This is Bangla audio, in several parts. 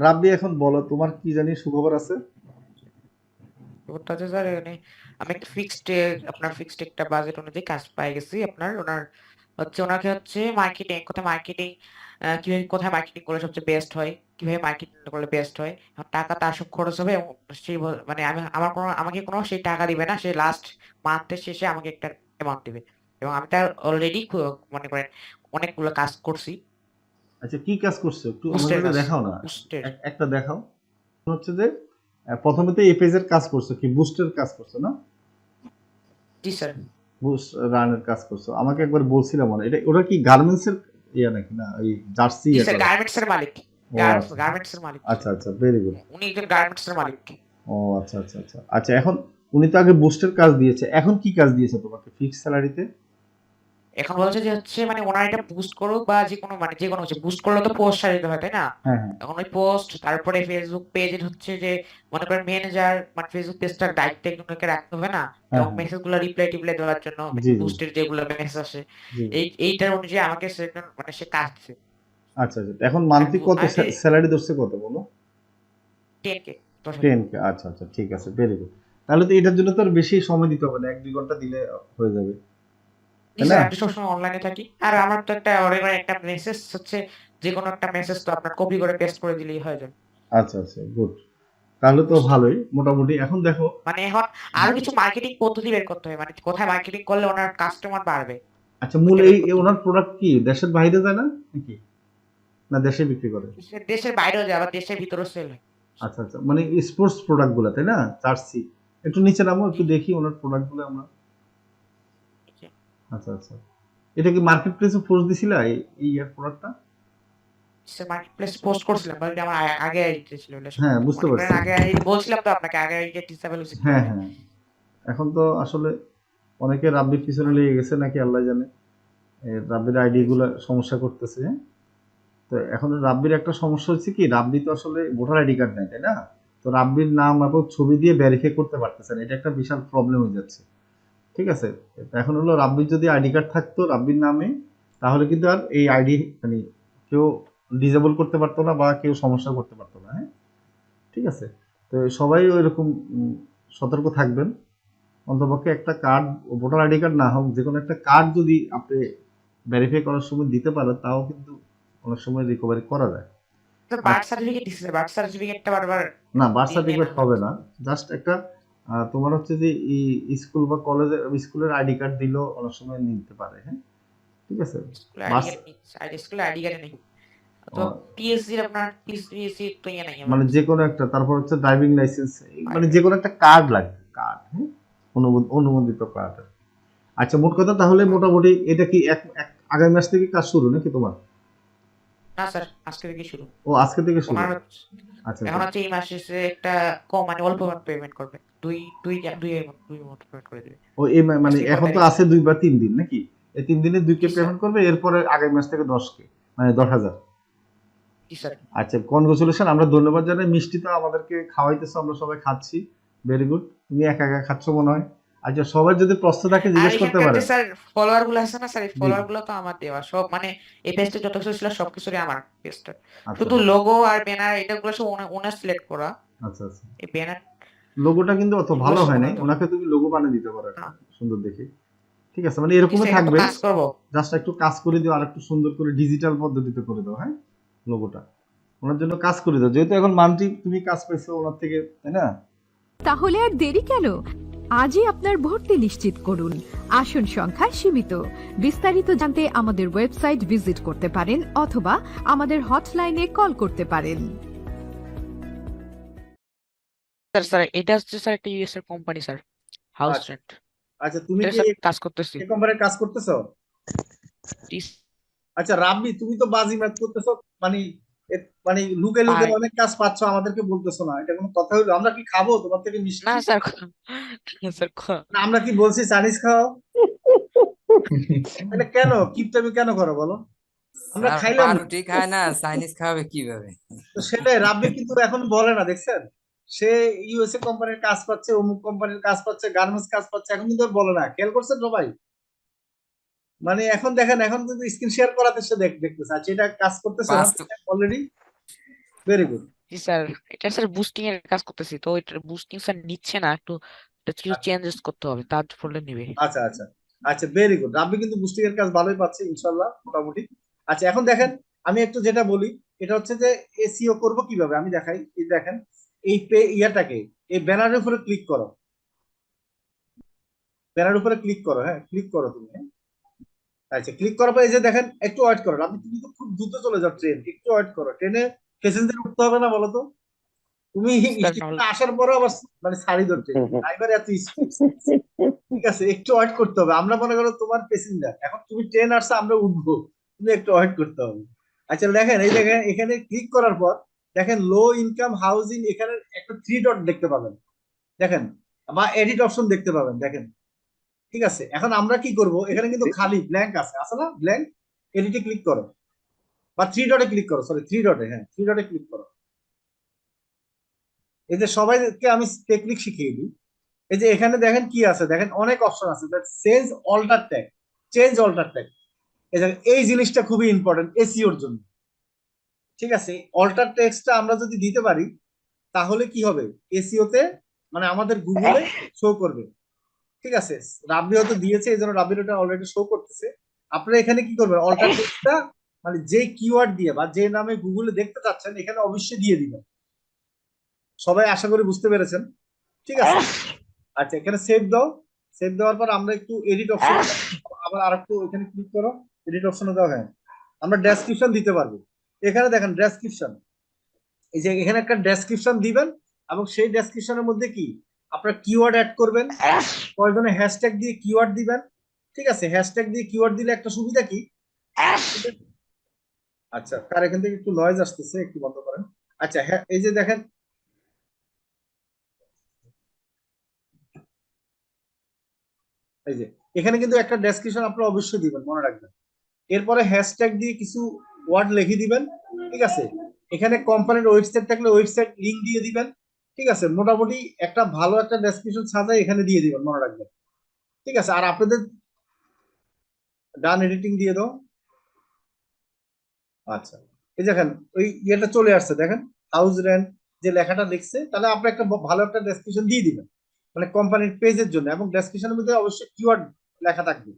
রাব্বি এখন বলো তোমার কি জানি সুখবর আছে? ব্যাপারটা হচ্ছে স্যার এখানে আমি একটা ফিক্সড একটা বাজেট অনুযায়ী কাজ পাই গেছি। ওনাকে হচ্ছে মার্কেটিং কিভাবে কোথায় মার্কেটিং করলে সবচেয়ে বেস্ট হয়, কিভাবে মার্কেটিং করলে বেস্ট হয়। এখন টাকা তার সব খরচ হবে এবং মানে আমাকে কোনো সেই টাকা দিবে না, সে লাস্ট মান্থের শেষে আমাকে একটা অ্যামাউন্ট দিবে এবং আমি তার অলরেডি মনে করেন অনেকগুলো কাজ করছি। আচ্ছা কি কাজ করছো একটু আমাকে বুস্টের একটু কাজ, দেখাও না। বুস্টের। একটা দেখাও। হচ্ছে যে প্রথমে তো এই পেজের কাজ করছো, কি বুস্টের কাজ করছো না? জি স্যার। বুস্ট রানের কাজ করছো, আমাকে একবার বলছিলাম মনে হয়। এটা ওটা কি গার্মেন্টস এর ইয়া নাকি না ওই জার্সি জি ইয়া স্যার, করে? গার্মেন্টস এর মালিক। ও আচ্ছা গার্মেন্টস এর মালিক আচ্ছা আচ্ছা ভেরি গুড। উনি একজন গার্মেন্টস এর মালিক। ও আচ্ছা আচ্ছা আচ্ছা আচ্ছা এখন উনি তো আগে বুস্টের কাজ দিয়েছে, এখন কি কাজ দিয়েছে তোমাকে ফিক্স স্যালারিতে? এখন বলছে যে হচ্ছে মানে ওনার এটা বুস্ট করুক বা যে কোনো কিছু বুস্ট করলে তো পোস্ট সারিতে হয়, তাই না? হ্যাঁ হ্যাঁ এখন ওই পোস্ট, তারপরে ফেসবুক পেজের হচ্ছে যে মনে করেন ম্যানেজার মানে ফেসবুক পেজটার দায়িত্ব একজনকে রাখতে হবে না, হ্যাঁ এবং হ্যাঁ মেসেজ গুলো রিপ্লাই টিপ্লাই দেওয়ার জন্য জি জি বুস্টের যেগুলো মেসেজ আসে জি এইটার অনুযায়ী আমাকে সেটা মানে সে কাজ দিছে। আচ্ছা আচ্ছা এখন মান্থলি কত আমি স্যালারি ধরছে কত বলো? 10K, 10,000। 10K আচ্ছা আচ্ছা ঠিক আছে ভেরি গুড। তাহলে তো এটার জন্য তো আর বেশি সময় দিতে হবে না, 1-2 ঘন্টা দিলে হয়ে যাবে, জি তাই না? স্যার, আমি তো সবসময় অনলাইনে থাকি আর আমার তো একটা অর্ডার একটা মেসেজ হচ্ছে, যে কোনো একটা মেসেজ তো আপনার কপি করে পেস্ট করে দিলেই হয়ে যাবে। আচ্ছা আচ্ছা গুড। তাহলে তো বুঝছেন? ভালোই মোটামুটি। এখন দেখো মানে এখন আরো কিছু মার্কেটিং পদ্ধতি বের করতে হবে, মানে কোথায় মার্কেটিং করলে ওনার কাস্টমার বাড়বে আচ্ছা মূল ওইটা এই বের এই করতে হবে। ওনার প্রোডাক্ট কি দেশের বাইরে যায় না নাকি, না দেশে বিক্রি করে? দেশের বাইরেও যায় আবার দেশের ভিতরেও সেল হয়। আচ্ছা আচ্ছা মানে স্পোর্টস প্রোডাক্ট গুলা তাই না? জার্সি। একটু নিচে নামো জি একটু জি। দেখি ওনার প্রোডাক্ট গুলো আমরা। জি। আচ্ছা আচ্ছা এটা কি মার্কেট প্লেসে পোস্ট দিছিলা এই এই ইয়ার প্রোডাক্টটা? সে মার্কেট প্লেস পোস্ট করছিলাম, বাট আমার আগে আইডি ছিল এটা হ্যাঁ বুঝতে মনে করেন পারছি। আগে আইডি বলছিলাম তো আপনাকে, আগে আইডি ডিসেবল হয়েছে হ্যাঁ কিভাবে। হ্যাঁ এখন তো আসলে অনেকে রাব্বির পিছনে লেগে গেছে নাকি আল্লাহ জানে। রাব্বির আইডি গুলো সমস্যা করতেছে, হ্যাঁ? তো এখন রাব্বির একটা সমস্যা হচ্ছে কি, রাব্বি তো আসলে ভোটার আইডি কার্ড নেই তাই না? তো রাব্বির নাম এবং ছবি দিয়ে ভেরিফাই করতে পারতেছে না, এটা একটা বিশাল প্রবলেম হয়ে যাচ্ছে। ঠিক আছে, তো এখন হলো রাব্বির যদি আইডি কার্ড থাকতো রাব্বির নামে, তাহলে কিন্তু আর এই আইডি মানে কেউ ডিসেবল করতে পারতো না বা কেউ সমস্যা করতে পারতো না, হ্যাঁ? ঠিক আছে, তো সবাই ওইরকম সতর্ক থাকবেন। অন্তপক্ষে একটা কার্ড, ভোটার আইডি কার্ড না হোক যে কোনো একটা কার্ড যদি আপনি ভেরিফাই করার সময় দিতে পারেন তাও কিন্তু অনেক সময় রিকভারি করা যায়। আর বার্থ সার্টিফিকেট দিচ্ছে, বার্থ সার্টিফিকেটটা বারবার না বার্থ দিয়ে নেন সার্টিফিকেট হবে না, জাস্ট একটা তোমার হচ্ছে যে স্কুল বা কলেজে স্কুলের আইডি কার্ড দিলেও অনেক সময় নিতে পারে, হ্যাঁ? ঠিক আছে। স্কুলে আইডি বাস কার্ড নিচ্ছে, স্কুলে আইডি কার্ড নেই তো আহ, পিএসসি আপনার পিএসসি তো ইয়ে নাই আমার মানে কাছে। যে কোনো একটা, তারপর হচ্ছে ড্রাইভিং লাইসেন্স, মানে যে Private। কোনো একটা কার্ড লাগবে, কার্ড, হ্যাঁ? অনুমোদিত কার্ড। আচ্ছা মোট কথা তাহলে মোটামুটি এটা কি আগামী মাস থেকে কাজ শুরু নাকি তোমার? না স্যার, আজকে থেকে শুরু। ও আজকে থেকে শুরু। ওনার হচ্ছে আচ্ছা এখন আচ্ছা হচ্ছে এই মাসে সে একটা কম মানে অল্প পেমেন্ট করবে, দুই দুই দুই দুই মতো পেমেন্ট করে দেবে। ও এই মানে আজকে কয় এখন তো তারিখ? আছে 2 বা 3 দিন নাকি? এই 3 দিনে 2K জি স্যার। পেমেন্ট করবে, এরপরে আগামী মাস থেকে 10K, মানে 10,000। জি স্যার। আচ্ছা কনগ্রাচুলেশন, আমরা ধন্যবাদ জানাই। মিষ্টি তো আমাদেরকে খাওয়াইতেছো, আমরা সবাই খাচ্ছি, ভেরি গুড। তুমি একা একা খাচ্ছ মনে হয়। আচ্ছা সবার যদি প্রশ্ন থাকে আর জিজ্ঞেস করতে এখানকার যে পারেন। স্যার ফলোয়ার গুলো আছে না স্যার, এই জি ফলোয়ার গুলো তো আমার দেওয়া সব, মানে এই পেজটা যত কিছু ছিল সবকিছুরই আমার পেজটা, আচ্ছা শুধু লোগো আর ব্যানার এটা গুলো সব ওনার সিলেক্ট করা। আচ্ছা আচ্ছা এই ব্যানার লোগোটা কিন্তু অত এগুলো ভালো সব হয় নাই, ওনার দেওয়া। ওনাকে তুমি লোগো বানিয়ে দিতে পারো একটা না, সুন্দর দেখে। ঠিক আছে মানে জি এরকমই স্যার, এটা তো থাকবে, কাজ করবো। জাস্ট একটু কাজ করে দিও আর একটু সুন্দর করে ডিজিটাল পদ্ধতিতে করে দাও, হ্যাঁ? লোগোটা ওনার জন্য কাজ করে দাও, যেহেতু এখন মান্থলি তুমি কাজ পাইছো ওনার থেকে, তাই না? তাহলে আর দেরি কেন? আজই আপনার ভর্তি নিশ্চিত করুন। আসন সংখ্যা সীমিত। বিস্তারিত জানতে আমাদের ওয়েবসাইট ভিজিট করতে পারেন অথবা আমাদের হটলাইনে কল করতে পারেন। স্যার স্যার এটা হচ্ছে স্যার একটা ইউএস এর কোম্পানি স্যার, হাউস আচ্ছা রেন্ট। আচ্ছা তুমি এটা কি স্যার কাজ করতেছি। এই কোম্পানির কাজ করতেছো? আচ্ছা রাব্বি তুমি তো বাজি ম্যাচ করতেছো, মানে মানে লুকে লুকে ভাই অনেক কাজ পাচ্ছ, আমাদেরকে বলতেছো না, এটা কোনো কথা হলো? আমরা কি খাবো তোমার থেকে না মিষ্টি? স্যার, না স্যার না আমরা কি বলছি চাইনিজ খাও? তাহলে কেন কিপটামি কেন করো বলো? আমরা স্যার খাইলাম না। পাউরুটি খায় না, চাইনিজ খাবে কিভাবে? তো সেটাই রাব্বি কিন্তু এখন বলে না, দেখছেন? সে ইউএসএ কোম্পানির কাজ পাচ্ছে, অমুক কোম্পানির কাজ পাচ্ছে, গার্মেন্টস কাজ পাচ্ছে, এখন কিন্তু আর বলে না, খেয়াল করছেন সবাই? মানে এখন দেখেন, এখন কিন্তু স্ক্রিন শেয়ার করাতে সে দেখতেছে, আচ্ছা এটা কাজ করতেছে না বাস্তব অলরেডি, ভেরি গুড। জি স্যার, এটা স্যার বুস্টিং এর কাজ করতেছি, তো এটা বুস্টিং স্যার নিচ্ছে না, একটু এটা কিছু আচ্ছা চেঞ্জেস করতে হবে, তার ফলে নিবে। আচ্ছা আচ্ছা আচ্ছা, ভেরি গুড। রাব্বি কিন্তু বুস্টিং এর কাজ ভালোই পাচ্ছে ইনশাল্লাহ মোটামুটি। আচ্ছা এখন দেখেন, আমি একটু যেটা বলি, এটা হচ্ছে যে এসইও করব কিভাবে আমি দেখাই। এই দেখেন, এই ইয়াটাকে, এই ব্যানারের উপরে ক্লিক করো, ব্যানার উপরে ক্লিক করো, হ্যাঁ ক্লিক করো তুমি, হ্যাঁ? আচ্ছা ক্লিক করার পর এই যে দেখেন, একটু ওয়েট করো, আপনি কিন্তু খুব দ্রুত চলে যাও ট্রেন, একটু ওয়েট করো, ট্রেনে প্যাসেঞ্জার উঠতে হবে না বলো তো? তুমি স্যার স্টেশনে আসার পরও আবার মানে ছাড়ি দাও ট্রেন, ড্রাইভার এত স্পিড। ঠিক আছে, একটু ওয়েট করতে হবে। আমরা মনে করো তোমার প্যাসেঞ্জার, এখন তুমি ট্রেন আসছে, আমরা উঠবো, তুমি একটু ওয়েট করতে হবে। আচ্ছা দেখেন, এই দেখেন এখানে ক্লিক করার পর দেখেন লো ইনকাম হাউজিং, এখানে একটা 3 ডট দেখতে পাবেন, দেখেন, বা এডিট অপশন দেখতে পাবেন, দেখেন। ঠিক আছে, এখন আমরা কি করব, এখানে কিন্তু খালি ব্ল্যাঙ্ক আছে, আছে না ব্ল্যাঙ্ক? এডিটে ক্লিক করো, বা 3 ডটে ক্লিক করো, সরি 3 ডটে, হ্যাঁ 3 ডটে ক্লিক করো। এই যে সবাইকে আমি টেকনিক শিখিয়ে দিই। এই যে এখানে দেখেন কি আছে, দেখেন অনেক অপশন আছে, change alter tag, change alter tag. এই জিনিসটা খুবই ইম্পর্টেন্ট এসইওর জন্য। ঠিক আছে, অল্টার টেক্সটটা আমরা যদি দিতে পারি, তাহলে কি হবে, এসইওতে মানে আমাদের গুগলে শো করবে। ঠিক আছে, রাব্বি হয়তো দিয়েছে, এই জন্য রাব্বির ওটা অলরেডি শো করতেছে। আপনারা এখানে কি করবেন, অল্টার টেক্সটটা মানে যে কিওয়ার্ড দিয়ে বা যে নামে গুগলে দেখতে চাচ্ছেন, এখানে অবশ্যই দিয়ে দিবেন। সবাই আশা করি বুঝতে পেরেছেন। ঠিক আছে, আচ্ছা এখানে সেভ দাও। সেভ দেওয়ার পর আমরা একটু এডিট অপশন, আবার আরেকটু এখানে ক্লিক করো, এডিট অপশনে দাও, হ্যাঁ আমরা ডেসক্রিপশন দিতে পারবো। এখানে দেখেন ডেসক্রিপশন, এই যে এখানে একটা ডেসক্রিপশন দিবেন, এবং সেই ডেসক্রিপশনের মধ্যে কি আপনার কিওয়ার্ড অ্যাড করবেন, প্রয়োজনে হ্যাশট্যাগ দিয়ে কিওয়ার্ড দিবেন। ঠিক আছে, হ্যাশট্যাগ দিয়ে কিওয়ার্ড দিলে একটা সুবিধা কি, আচ্ছা তার এখান থেকে একটু নয়েজ আসতেছে, একটু বন্ধ করেন। আচ্ছা হ্যাঁ, এই যে দেখেন, এই যে এখানে কিন্তু একটা ডেসক্রিপশন আপনারা অবশ্যই দিবেন, মনে রাখবেন। এরপরে হ্যাশট্যাগ দিয়ে কিছু ওয়ার্ড লিখে দিবেন। ঠিক আছে, এখানে কোম্পানির ওয়েবসাইট থাকলে ওয়েবসাইট লিংক দিয়ে দিবেন। ঠিক আছে, মোটামুটি একটা ভালো একটা ডেসক্রিপশন সাজায় এখানে দিয়ে দিবেন, মনে রাখবেন। ঠিক আছে, আর আপনাদের ডান এডিটিং দিয়ে দাও। আচ্ছা, এই দেখেন ওই ইয়েটা চলে আসছে, দেখেন হাউস রেন্ট যে লেখাটা লিখছে, তাহলে আপনি একটা ভালো একটা ডেসক্রিপশন দিয়ে দিবেন, মানে কোম্পানির পেজের জন্য, এবং ডেসক্রিপশনের মধ্যে অবশ্যই কিওয়ার্ড লেখা থাকবে।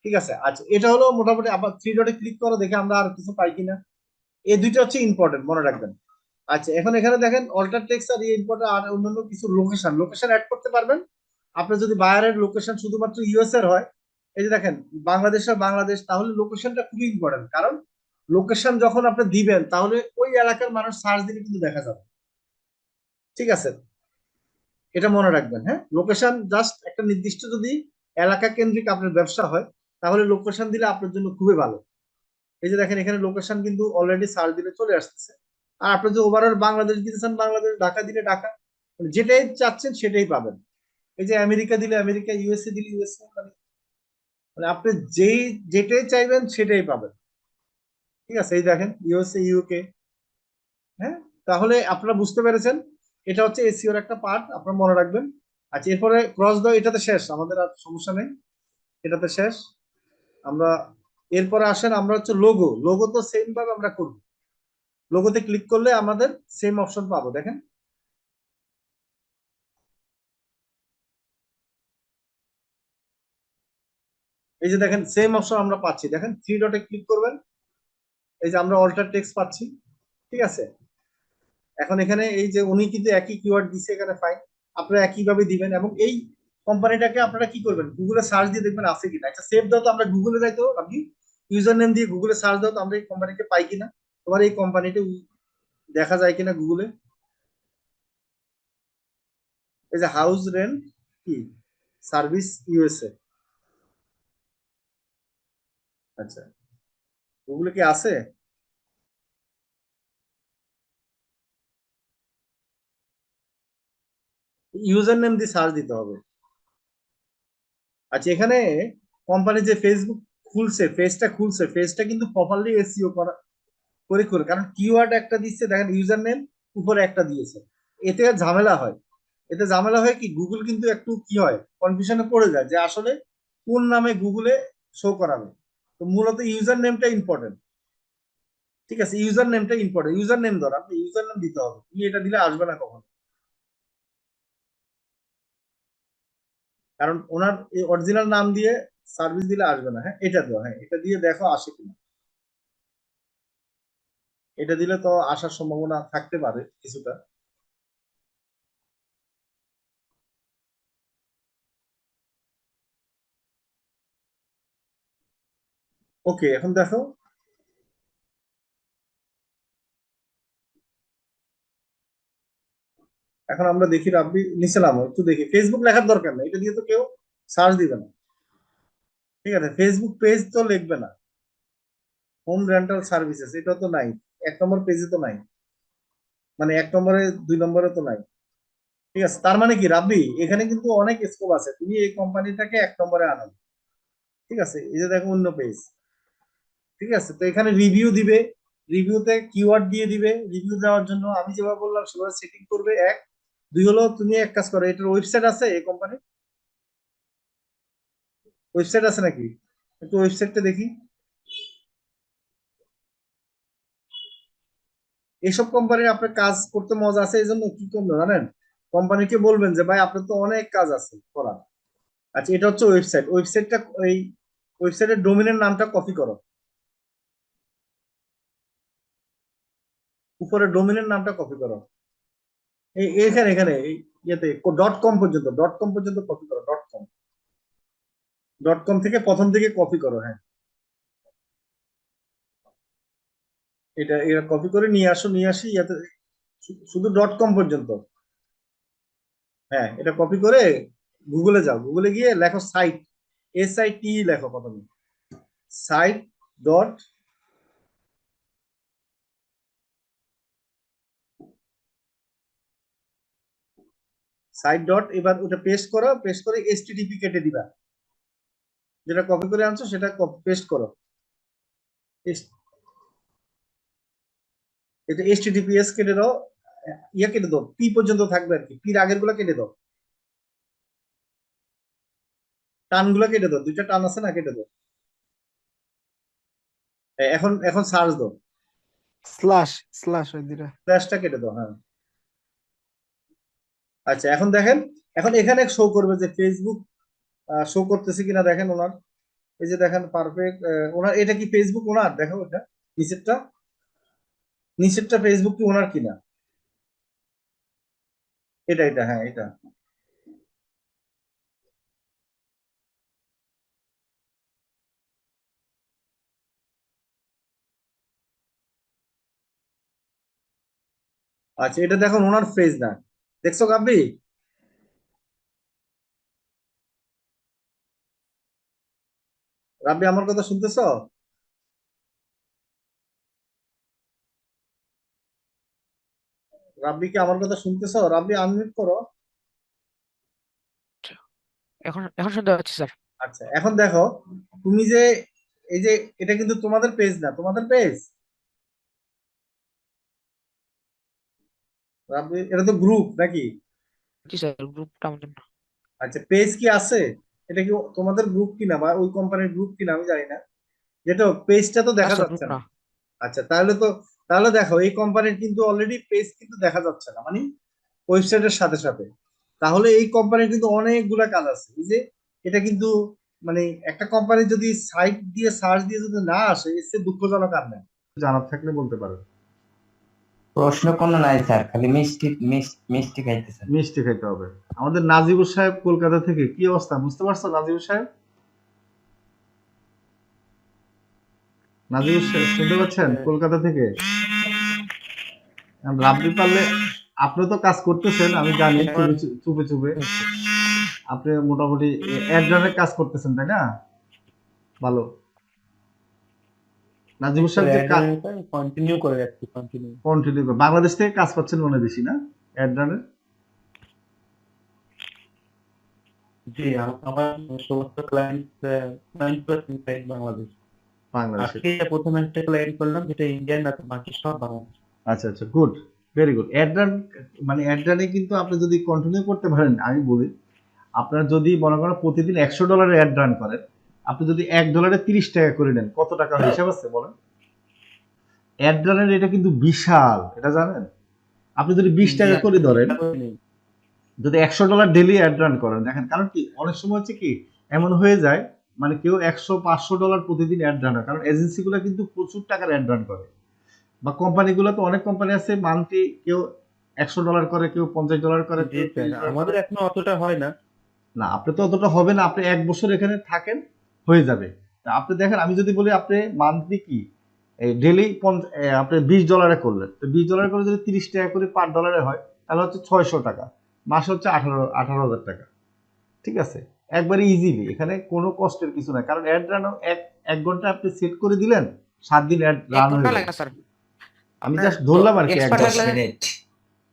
ঠিক আছে, আচ্ছা এটা হলো মোটামুটি। আবার 3 ডটে ক্লিক করো, দেখে আমরা আর কিছু পাই কিনা। এই দুইটা হচ্ছে ইম্পর্টেন্ট, মনে রাখবেন। আচ্ছা এখন এখানে দেখেন অল্টার টেক্সট আর ইম্পর্টেন্ট আর অন্যান্য কিছু লোকেশন, লোকেশন অ্যাড করতে পারবেন। আপনি যদি বায়ারের লোকেশন শুধুমাত্র ইউএস এর হয়, এই যে দেখেন বাংলাদেশ আর বাংলাদেশ, তাহলে লোকেশনটা খুবই ইম্পর্টেন্ট, কারণ লোকেশন যখন আপনি দিবেন, তাহলে ওই এলাকার মানুষ সার্চ দিলে কিন্তু দেখা যাবে। ঠিক আছে, এটা মনে রাখবেন। হ্যাঁ, লোকেশন জাস্ট একটা নির্দিষ্ট যদি এলাকা কেন্দ্রিক আপনার ব্যবসা হয়, তাহলে লোকেশন দিলে আপনার জন্য খুবই ভালো। এই যে দেখেন এখানে লোকেশন কিন্তু অলরেডি সার্চ দিলে চলে আসতেছে। আর আপনি যে ওভারঅল বাংলাদেশ দিতেছেন বাংলাদেশ, ঢাকা দিলে ঢাকা, মানে যেটাই চাচ্ছেন সেটাই পাবেন। এই যে আমেরিকা দিলে আমেরিকা, ইউএসএ দিলে ইউএসএ, মানে মানে আপনি যেই যেটাই চাইবেন সেটাই পাবেন। ঠিক আছে, এই দেখেন ইউএসএ, ইউকে। হ্যাঁ, তাহলে আপনারা বুঝতে পেরেছেন, এটা হচ্ছে এসইওর একটা পার্ট, আপনারা মনে রাখবেন। আচ্ছা এরপরে ক্রস দাও, এটাতে শেষ, আমাদের আর সমস্যা নেই, এটাতে শেষ আমরা। এরপরে আসেন আমরা হচ্ছে লোগো, লোগো তো সেম ভাবে আমরা করবো। লোগোতে ক্লিক করলে আমাদের সেম অপশন পাবো, দেখেন। এই যে দেখেন সেম অপশন আমরা পাচ্ছি, দেখেন 3 ডটে ক্লিক করবেন, এই যে আমরা অল্টার টেক্সট পাচ্ছি। ঠিক আছে, এখন এখানে এই যে উনি কিন্তু একই কিওয়ার্ড দিছে, এখানে ফাইন, আপনারা একইভাবে দিবেন। এবং এই কোম্পানিটাকে আপনারা কি করবেন, গুগলে সার্চ দিয়ে দেখবেন আছে কিনা। আচ্ছা সেভ দাও তো, আমরা গুগলে যাই তো, আপনি ইউজার নেম দিয়ে গুগলে সার্চ দাও তো, আমরা এই কোম্পানিকে পাই কিনা, তোমার এই কোম্পানিটা দেখা যায় কিনা গুগলে। এই যে হাউস রেন্ট কি সার্ভিস ইউএসএ, আচ্ছা গুগলে কি আছে? ইউজার নেম দিয়ে সার্চ দিতে হবে। আচ্ছা এখানে কোম্পানি যে ফেসবুক খুলছে, পেজটা খুলছে, পেজটা কিন্তু প্রপারলি এসইও করা করে, কারণ কিওয়ার্ড একটা দিচ্ছে, দেখেন ইউজার নেম উপরে একটা দিয়েছে। এতে ঝামেলা হয়, এতে ঝামেলা হয় কি, গুগল কিন্তু একটু কি হয়, কনফিউশনে পড়ে যায় যে আসলে কোন নামে গুগলে শো করাবে। তো মূলত ইউজার নেমটা ইম্পর্টেন্ট। ঠিক আছে, ইউজার নেমটা ইম্পর্টেন্ট। ইউজার নেম ধর, আপনি ইউজার নেম দিতে হবে, তুমি এটা দিলে আসবে না কখন, কারণ ওনার এই অরিজিনাল নাম দিয়ে সার্ভিস দিলে আসবে না। হ্যাঁ, এটা দাও, হ্যাঁ এটা দিয়ে দেখো আসে কিনা। এটা দিলে তো আসার সম্ভাবনা থাকতে পারে কিছুটা। ওকে, এখন দেখো, এখন আমরা দেখি রাব্বি নিচে নামো একটু দেখি। ফেসবুক লেখার দরকার নেই, এটা দিয়ে তো কেউ সার্চ দিবে না। ঠিক আছে, ফেসবুক পেজ তো লিখবে না। হোম রেন্টাল সার্ভিসেস এটা তো নাই, 1 নম্বর পেজে তো নাই, মানে 1 নম্বরে 2 নম্বরে তো নাই। ঠিক আছে, তার মানে কি রাব্বি, এখানে কিন্তু অনেক স্কোপ আছে, তুমি এই কোম্পানিটাকে 1 নম্বরে আনো। ঠিক আছে, এই যে দেখো অন্য পেজ। ঠিক আছে, তো এখানে রিভিউ দিবে, রিভিউতে কিওয়ার্ড দিয়ে দিবে। রিভিউ দেওয়ার জন্য আমি যেভাবে বললাম সেভাবে সেটিং করবে। 1 2 হলো, তুমি এক কাজ করো, এটার ওয়েবসাইট আছে এই কোম্পানির? ওয়েবসাইট আছে নাকি? একটু ওয়েবসাইটটা দেখি। এইসব কোম্পানির আপনার কাজ করতে মজা আছে, এই জন্য কি করবেন জানেন, কোম্পানিকে বলবেন যে ভাই আপনার তো অনেক কাজ আছে করা। আচ্ছা, এটা হচ্ছে ওয়েবসাইট। ওয়েবসাইটটা এই ওয়েবসাইটের ডোমেনের নামটা কপি করো, উপরে ডোমেনের নামটা কপি করো। এখানে এখানে এই ইয়েতে .com পর্যন্ত, .com পর্যন্ত কপি করো। .com থেকে প্রথম থেকে কপি করো। হ্যাঁ, এটা এটা কপি করে নিয়ে আসো, নিয়ে আসি ইয়াতে শুধু .com পর্যন্ত। হ্যাঁ, এটা কপি করে গুগলে যাও, গুগলে গিয়ে লেখো সাইট, SIT লেখো প্রথমে, সাইট ডট, এবার ওটা পেস্ট করো, পেস্ট করে HTTP কেটে দিবা, যেটা কপি করে আনছো সেটা পেস্ট করো। এটা HTTPS কেটে দাও, ইয়া কেটে দাও, পি পর্যন্ত থাকবে আর কি, পির আগের গুলা কেটে দাও, টান গুলা কেটে দাও, 2টা টান আছে না, কেটে দাও। এখন এখন সার্চ দাও, স্ল্যাশ স্ল্যাশ ওই দুটা। ফ্ল্যাশটা কেটে দাও। হ্যাঁ, আচ্ছা এখন দেখেন, এখন এখানে শো করবে যে ফেসবুক শো করতেছে কিনা দেখেন ওনার। এই যে দেখেন পারফেক্ট, ওনার এটা কি ফেসবুক ওনার, দেখো এটা নিচেরটা, নিচেরটা ফেসবুক কি ওনার কিনা। এটা এটা হ্যাঁ এটা। আচ্ছা, এটা দেখুন ওনার পেজ না, দেখছো গাব্বি? রাব্বি আমার কথা শুনতেছো? রাব্বি কি আমার কথা শুনতেছো? রাব্বি আনমিউট করো। এখন এখন শুনতে পাচ্ছি স্যার। আচ্ছা, এখন দেখো, তুমি যে এই যে এটা কিন্তু তোমাদের পেজ না, তোমাদের পেজ রাব্বি, এটা তো গ্রুপ নাকি? জি স্যার, গ্রুপটা আমাদের না। আচ্ছা, পেজ কি আছে? এটা কি তোমাদের গ্রুপ কিনা বা ওই কোম্পানির গ্রুপ কিনা আমি জানি না, যেটা পেজটা তো না দেখা স্যার, গ্রুপ যাচ্ছে না। না। আচ্ছা, তাহলে তো, তাহলে দেখো এই কোম্পানির কিন্তু অলরেডি পেজ কিন্তু দেখা যাচ্ছে না, মানে ওয়েবসাইটের সাথে সাথে। তাহলে এই কোম্পানির কিন্তু অনেকগুলা কাজ আছে। এই যে এটা কিন্তু, মানে একটা কোম্পানি যদি সাইট দিয়ে সার্চ দিয়ে যদি না আসে, এর চেয়ে দুঃখজনক আর নেই। জানার থাকলে বলতে পারেন। প্রশ্ন কোনো নাই স্যার, খালি মিষ্টি মিষ্টি খাইতেছেন। মিষ্টি খাইতে হবে। আমাদের নাজিবুর সাহেব কলকাতা থেকে, কি অবস্থা বুঝতে পারছো নাজিবুর সাহেব? নাজিবুর সাহেব শুনতে পাচ্ছেন কলকাতা থেকে? রাব্বি পারলে, আপনি তো কাজ করতেছেন আমি জানি, চুপে চুপে আপনি মোটামুটি এক ধরনের কাজ করতেছেন তাই না? ভালো। নাজিবুর সাহেব যে কাজ কন্টিনিউ করে যাচ্ছি, কন্টিনিউ। কন্টিনিউ করে বাংলাদেশ থেকে কাজ পাচ্ছেন মনে হয় বেশি না অ্যাড্রানের? জি, আমার সমস্ত ক্লায়েন্ট 90% ক্লায়েন্ট বাংলাদেশ। বাংলাদেশে? আজকে প্রথম একটা ক্লায়েন্ট করলাম যেটা ইন্ডিয়ান, না তো বাকি সব বাংলাদেশ। আচ্ছা আচ্ছা, গুড, ভেরি গুড। অ্যাড্রান, মানে অ্যাড্রানে কিন্তু আপনি যদি কন্টিনিউ করতে পারেন, আমি বলি আপনার যদি মনে করেন প্রতিদিন $100 অ্যাড রান করেন, আপনি যদি $1 30 টাকা করে নেন, কত টাকা হয় হিসাব আছে বলেন? অ্যাড রানের এটা কিন্তু বিশাল, এটা জানেন? আপনি যদি 20 টাকা করে ধরেন, যদি $100 ডেলি অ্যাড রান করেন, দেখেন কারণ কি অনেক সময় হচ্ছে কি এমন হয়ে যায় মানে কেউ $100-500 প্রতিদিন অ্যাড রান হয়, কারণ এজেন্সিগুলো কিন্তু প্রচুর টাকার অ্যাড রান করে, বা কোম্পানিগুলো তো অনেক কোম্পানি আছে মান্থলি কেউ $100 করে, কেউ $50 করে, জি কেউ স্যার, $30 আমাদের করে। এখনো অতটা হয় না। না আপনি তো অতটা হবে না, আপনি 1 বছর এখানে থাকেন হয়ে যাবে। তা আপনি দেখেন আমি যদি বলি আপনি মান্থলি কি ডেলি আপনি $20 করলেন, তো $20 করে যদি 30 টাকা করে পার ডলারে হয় তাহলে হচ্ছে 600 টাকা, মাসে হচ্ছে 18,000 টাকা। ঠিক আছে, একবারে ইজিলি, এখানে কোনো কষ্টের কিছু নাই, কারণ অ্যাড রান এক ঘন্টা আপনি সেট করে দিলেন, 7 দিন অ্যাড 1 রান হয়ে ঘন্টা যাবে। লাগে না স্যার। আমি আপনার জাস্ট ধরলাম আর কি, এক এক্সপার্ট হয়ে 10 গেলে মিনিট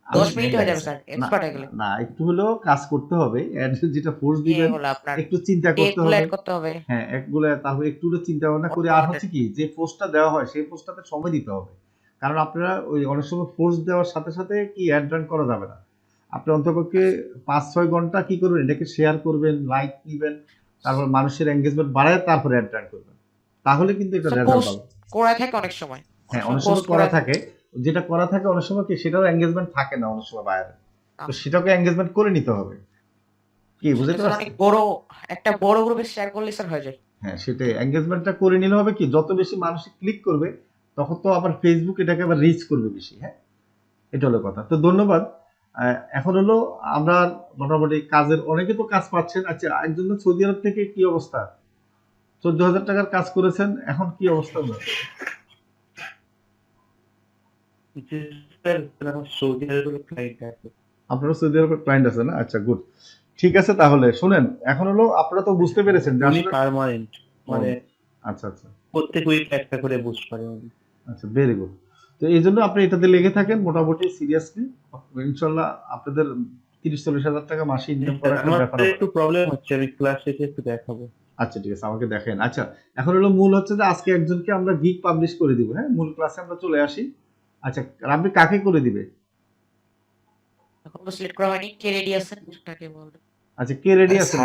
10 10 মিনিট মিনিট হয়ে লাগে যাবে স্যার। স্যার, না এক্সপার্ট হয়ে গেলে। না একটু হলেও কাজ করতে হবে, যেটা ফোর্স দিবেন ইয়েগুলো আপনার একটু চিন্তা করতে টেকগুলো হবে। অ্যাড করতে হবে। হ্যাঁ, একগুলো তারপর একটু চিন্তা ভাবনা করে, আর automated। হচ্ছে কি যে পোস্টটা দেওয়া হয় সেই পোস্টটাতে সময় দিতে হবে, কারণ আপনারা ওই অনেক সময় ফোর্স দেওয়ার সাথে সাথে কি অ্যাড রান করা যাবে না। আপনি অন্তপক্ষে 5-6 ঘন্টা কি করবেন, এটাকে শেয়ার করবেন, লাইক দিবেন, তারপর মানুষের এঙ্গেজমেন্ট বাড়ায় তারপরে অ্যাড রান করবেন, তাহলে কিন্তু এটা স্যার রেজাল্ট পোস্ট পাবে। করা থাকে অনেক সময়। হ্যাঁ, অনেক অনেক সময় সময় পোস্ট করা করা থাকে, যেটা করা থাকে অনেক সময় কি সেটাও এঙ্গেজমেন্ট থাকে না অনেক সময় বাইরে, তো সেটাকে এঙ্গেজমেন্ট করে নিতে হবে। কি বুঝতে স্যার পারছেন? অনেক বড় একটা বড় গ্রুপে শেয়ার করলে স্যার হয়ে যায়। হ্যাঁ, সেটাই এঙ্গেজমেন্টটা করে নিলে হবে কি যত বেশি মানুষ ক্লিক করবে তখন তো আবার ফেসবুক এটাকে আবার রিচ করবে বেশি। হ্যাঁ, এটা হলো কথা। তো ধন্যবাদ। এখন হলো আমরা মোটামুটি কাজের অনেকে তো কাজ পাচ্ছেন। আচ্ছা, একজন তো সৌদি আরব থেকে কি অবস্থা? 14,000 টাকার কাজ করেছেন, এখন কি অবস্থা ওনার? জি স্যার, আমার সৌদি আরবের ক্লায়েন্ট আছে। আপনারও সৌদি আরবের ক্লায়েন্ট আছে না? আচ্ছা, গুড। ঠিক আছে, তাহলে শুনেন, এখন হলো আপনারা তো বুঝতে পেরেছেন যে উনি আসলে পার্মানেন্ট, মানে আচ্ছা আচ্ছা প্রত্যেক উইক একটা করে বুস্ট করে উনি। আচ্ছা, ভেরি গুড। তো এই জন্য আপনি এটাতে লেগে থাকেন মোটামুটি সিরিয়াসলি, ইনশাল্লাহ আপনাদের 30-40 হাজার টাকা মাসে ইনকাম করার একটা আমার ব্যাপার হবে। একটু প্রবলেম হচ্ছে, আমি ক্লাস শেষে একটু দেখাবো। আচ্ছা, ঠিক আছে, আমাকে দেখেন। আচ্ছা, এখন হলো মূল হচ্ছে যে আজকে একজনকে আমরা গিগ পাবলিশ করে দিব। হ্যাঁ, মূল ক্লাসে আমরা চলে আসি। আচ্ছা, আপনি কাকে করে দিবে? এখন তো সিলেক্ট করা হয়নি, কে রেডি আছেন সেটাকে বলবেন। আচ্ছা, কে রেডি আছেন?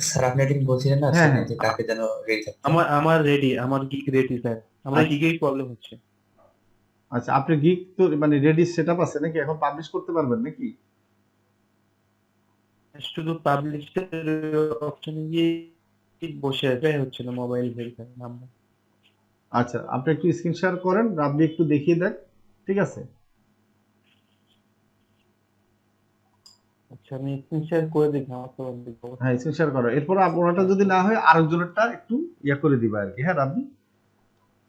স্যার আপনি একদিন বলছিলেন না হ্যাঁ, আজকে হ্যাঁ। যে কাকে যেন রেডি থাকতে। আমার রেডি, আমার গিগ রেডি স্যার। আমার আচ্ছা। গিগেই প্রবলেম হচ্ছে। আচ্ছা, আপনি গিগ তো মানে রেডি সেটআপ আছে নাকি, এখন পাবলিশ করতে পারবেন নাকি? শুধু পাবলিশের অপশনে গিয়ে বসে আছে, হচ্ছে না মোবাইল ভেরিফাই নাম্বার। আচ্ছা, আপনি একটু স্ক্রিন শেয়ার করেন, রাব্বি একটু দেখিয়ে দেন। ঠিক আছে? আচ্ছা, আমি স্ক্রিন শেয়ার করে দেখি, আমার তো দেখবো। হ্যাঁ, স্ক্রিন শেয়ার করো, এরপর আপনারটা যদি না হয় আরেকজনেরটা একটু ইয়া করে দিবা আর কি। হ্যাঁ রাব্বি,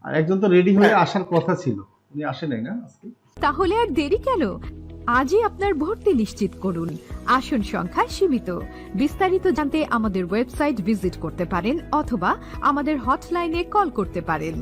আর একজন তো রেডি হয়ে আসার কথা ছিল, উনি আসে নাই না আজকে। তাহলে আর দেরি কেন? আজই আপনার ভর্তি নিশ্চিত করুন। আসন সংখ্যা সীমিত। বিস্তারিত জানতে আমাদের ওয়েবসাইট ভিজিট করতে পারেন অথবা আমাদের হটলাইনে কল করতে পারেন।